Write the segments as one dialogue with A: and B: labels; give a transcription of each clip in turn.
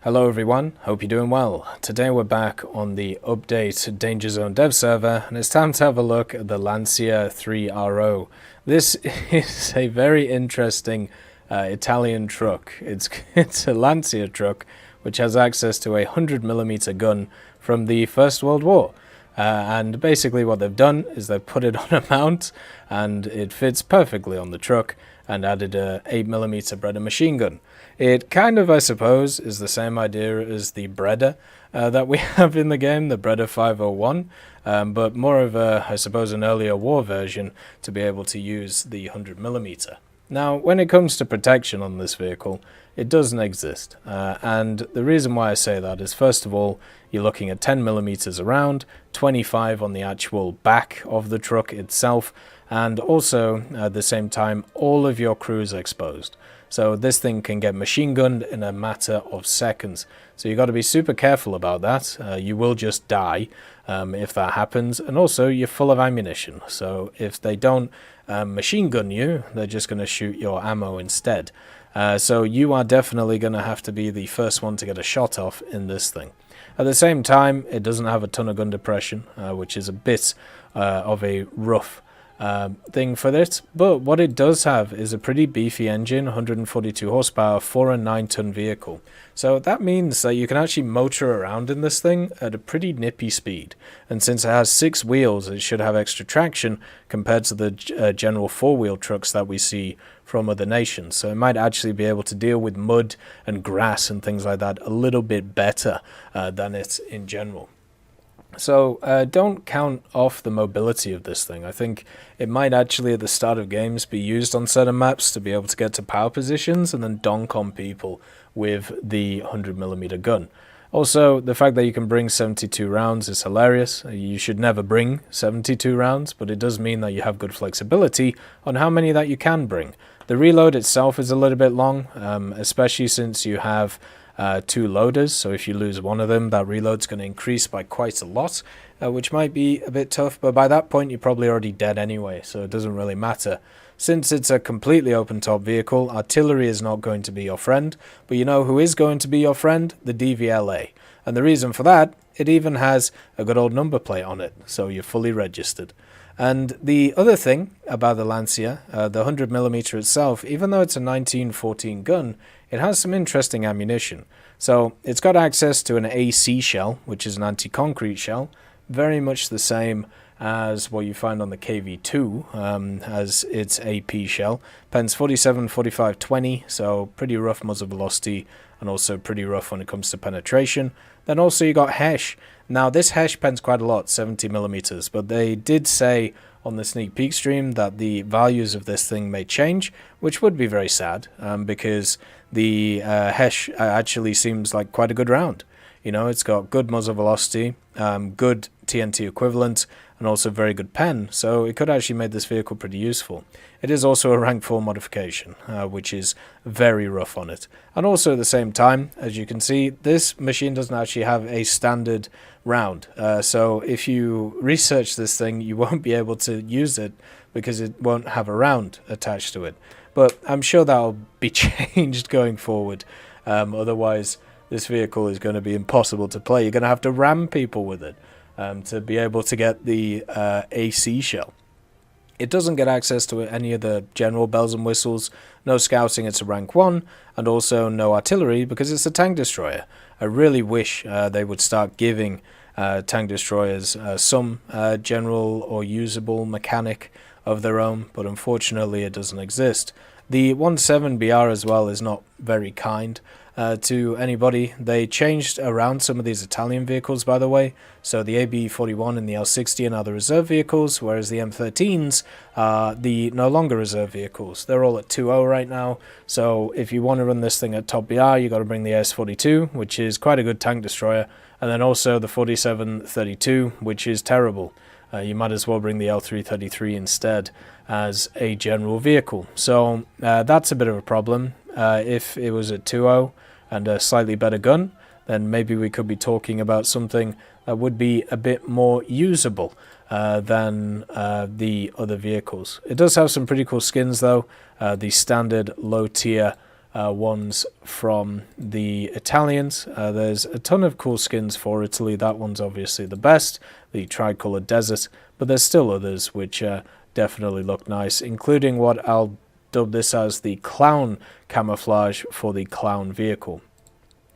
A: Hello everyone, hope you're doing well. Today we're back on the update Danger Zone dev server and it's time to have a look at the Lancia 3RO. This is a very interesting Italian truck. It's a Lancia truck which has access to a 100mm gun from the First World War. And basically what they've done is they've put it on a mount and it fits perfectly on the truck and added a 8mm Breda machine gun. It kind of, I suppose, is the same idea as the Breda that we have in the game, the Breda 501, but more of a, I suppose, an earlier war version to be able to use the 100mm. Now, when it comes to protection on this vehicle, it doesn't exist. And the reason why I say that is, first of all, you're looking at 10mm around, 25 on the actual back of the truck itself, and also, at the same time, all of your crew is exposed. So this thing can get machine gunned in a matter of seconds. So you've got to be super careful about that. You will just die if that happens. And also, you're full of ammunition. So if they don't machine gun you, they're just going to shoot your ammo instead. So you are definitely going to have to be the first one to get a shot off in this thing. At the same time, it doesn't have a ton of gun depression, which is a bit of a rough thing for this, but what it does have is a pretty beefy engine, 142 horsepower, 4 and 9 ton vehicle. So that means that you can actually motor around in this thing at a pretty nippy speed, and since it has 6 wheels, it should have extra traction compared to the general 4-wheel trucks that we see from other nations. So it might actually be able to deal with mud and grass and things like that a little bit better than it in general. So don't count off the mobility of this thing. I think it might actually at the start of games be used on certain maps to be able to get to power positions and then donk on people with the 100mm gun. Also, the fact that you can bring 72 rounds is hilarious. You should never bring 72 rounds, but it does mean that you have good flexibility on how many that you can bring. The reload itself is a little bit long, especially since you have 2 loaders, so if you lose one of them, that reload's going to increase by quite a lot, which might be a bit tough, but by that point you're probably already dead anyway, so it doesn't really matter. Since it's a completely open top vehicle, artillery is not going to be your friend, but you know who is going to be your friend? The DVLA. And the reason for that, it even has a good old number plate on it, so you're fully registered. And the other thing about the Lancia, the 100mm itself, even though it's a 1914 gun, it has some interesting ammunition. So it's got access to an AC shell, which is an anti-concrete shell, very much the same as what you find on the KV2 as its AP shell. Pens 47, 45, 20, so pretty rough muzzle velocity and also pretty rough when it comes to penetration. Then also you got HESH. Now this HESH pens quite a lot, 70mm, but they did say on the sneak peek stream that the values of this thing may change, which would be very sad because the HESH actually seems like quite a good round. You know, it's got good muzzle velocity, good TNT equivalent, and also very good pen, so it could actually make this vehicle pretty useful. It is also a rank 4 modification, which is very rough on it. And also at the same time, as you can see, this machine doesn't actually have a standard round. So if you research this thing, you won't be able to use it because it won't have a round attached to it. But I'm sure that'll be changed going forward. Otherwise, this vehicle is going to be impossible to play. You're going to have to ram people with it to be able to get the AC shell. It doesn't get access to any of the general bells and whistles, no scouting, it's a rank 1, and also no artillery because it's a tank destroyer. I really wish they would start giving tank destroyers some general or usable mechanic of their own, but unfortunately it doesn't exist. The 17BR as well is not very kind to anybody. They changed around some of these Italian vehicles, by the way. So the AB41 and the L60 are now the reserve vehicles, whereas the M13s are the no longer reserve vehicles. They're all at 2.0 right now. So if you want to run this thing at top BR, you got to bring the S42, which is quite a good tank destroyer, and then also the 4732, which is terrible. You might as well bring the L333 instead as a general vehicle. So that's a bit of a problem. If it was at 2.0 and a slightly better gun, then maybe we could be talking about something that would be a bit more usable than the other vehicles. It does have some pretty cool skins though. The standard low tier ones from the Italians. There's a ton of cool skins for Italy. That one's obviously the best, the Tricolor Desert, but there's still others which definitely look nice, including what I'll dub this as the clown camouflage for the clown vehicle.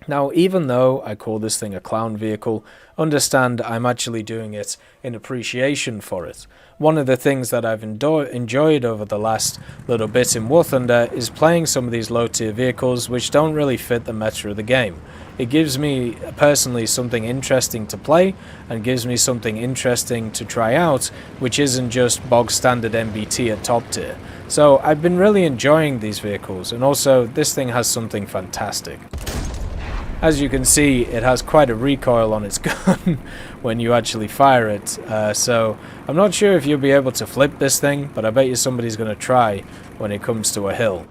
A: Now, even though I call this thing a clown vehicle, understand I'm actually doing it in appreciation for it. One of the things that I've enjoyed over the last little bit in War Thunder is playing some of these low-tier vehicles which don't really fit the meta of the game. It gives me personally something interesting to play and gives me something interesting to try out, which isn't just bog standard MBT at top tier. So I've been really enjoying these vehicles, and also this thing has something fantastic. As you can see, it has quite a recoil on its gun when you actually fire it, so I'm not sure if you'll be able to flip this thing, but I bet you somebody's going to try when it comes to a hill.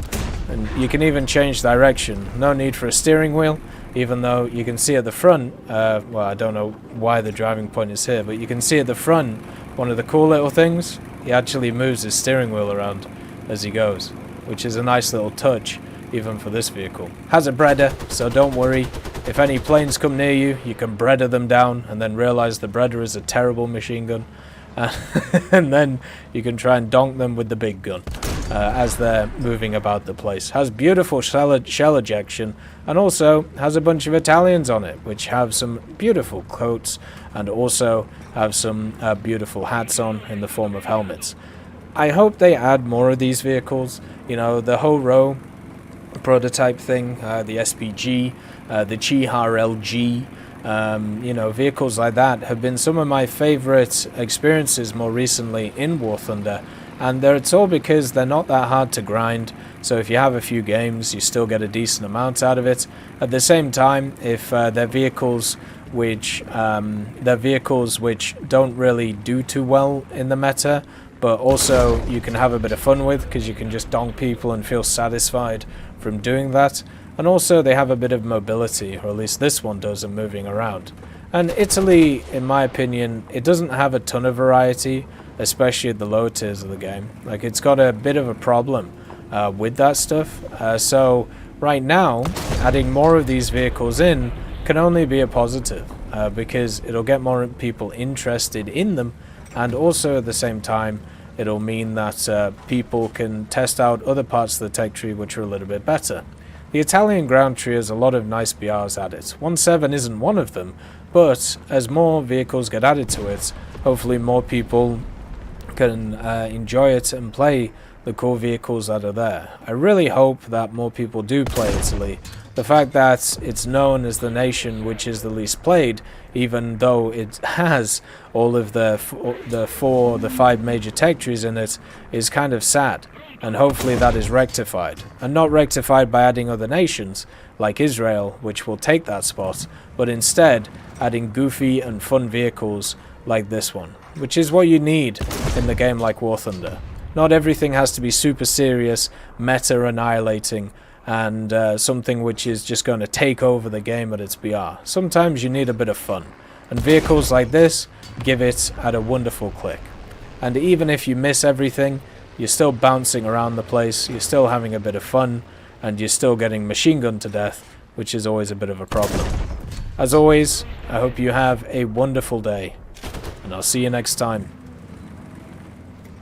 A: And you can even change direction, no need for a steering wheel, even though you can see at the front, well, I don't know why the driving point is here, but you can see at the front, one of the cool little things, he actually moves his steering wheel around as he goes, which is a nice little touch. Even for this vehicle. Has a breader, so don't worry. If any planes come near you, you can breader them down and then realize the breader is a terrible machine gun. And then you can try and donk them with the big gun as they're moving about the place. Has beautiful shell ejection, and also has a bunch of Italians on it, which have some beautiful coats and also have some beautiful hats on in the form of helmets. I hope they add more of these vehicles. You know, the whole row prototype thing, the SPG, the Chihar LG, you know, vehicles like that have been some of my favorite experiences more recently in War Thunder, and it's all because they're not that hard to grind, so if you have a few games you still get a decent amount out of it. At the same time, if they're vehicles which don't really do too well in the meta, but also you can have a bit of fun with because you can just donk people and feel satisfied from doing that, and also they have a bit of mobility, or at least this one does, in moving around. And Italy, in my opinion, it doesn't have a ton of variety, especially at the lower tiers of the game. Like, it's got a bit of a problem with that stuff, so right now adding more of these vehicles in can only be a positive, because it'll get more people interested in them, and also at the same time it'll mean that people can test out other parts of the tech tree which are a little bit better. The Italian ground tree has a lot of nice BRs at it. 1.7 isn't one of them, but as more vehicles get added to it, hopefully more people can enjoy it and play the cool vehicles that are there. I really hope that more people do play Italy. The fact that it's known as the nation which is the least played, even though it has all of the five major tech trees in it, is kind of sad. And hopefully that is rectified. And not rectified by adding other nations, like Israel, which will take that spot, but instead adding goofy and fun vehicles like this one, which is what you need in the game like War Thunder. Not everything has to be super serious, meta-annihilating, and something which is just going to take over the game at its BR. Sometimes you need a bit of fun, and vehicles like this give it at a wonderful click. And even if you miss everything, you're still bouncing around the place, you're still having a bit of fun, and you're still getting machine gunned to death, which is always a bit of a problem. As always, I hope you have a wonderful day, and I'll see you next time.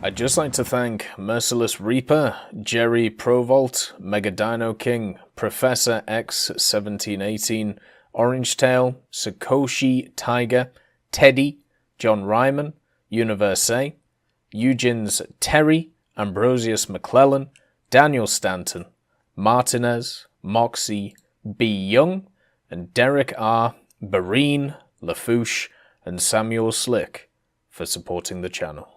A: I'd just like to thank Merciless Reaper, Jerry Provolt, Mega Dino King, Professor X1718, Orange Tail, Sakoshi Tiger, Teddy, John Ryman, Universe, Eugen's Terry, Ambrosius McClellan, Daniel Stanton, Martinez, Moxie, B. Young, and Derek R., Barine, Lafouche, and Samuel Slick for supporting the channel.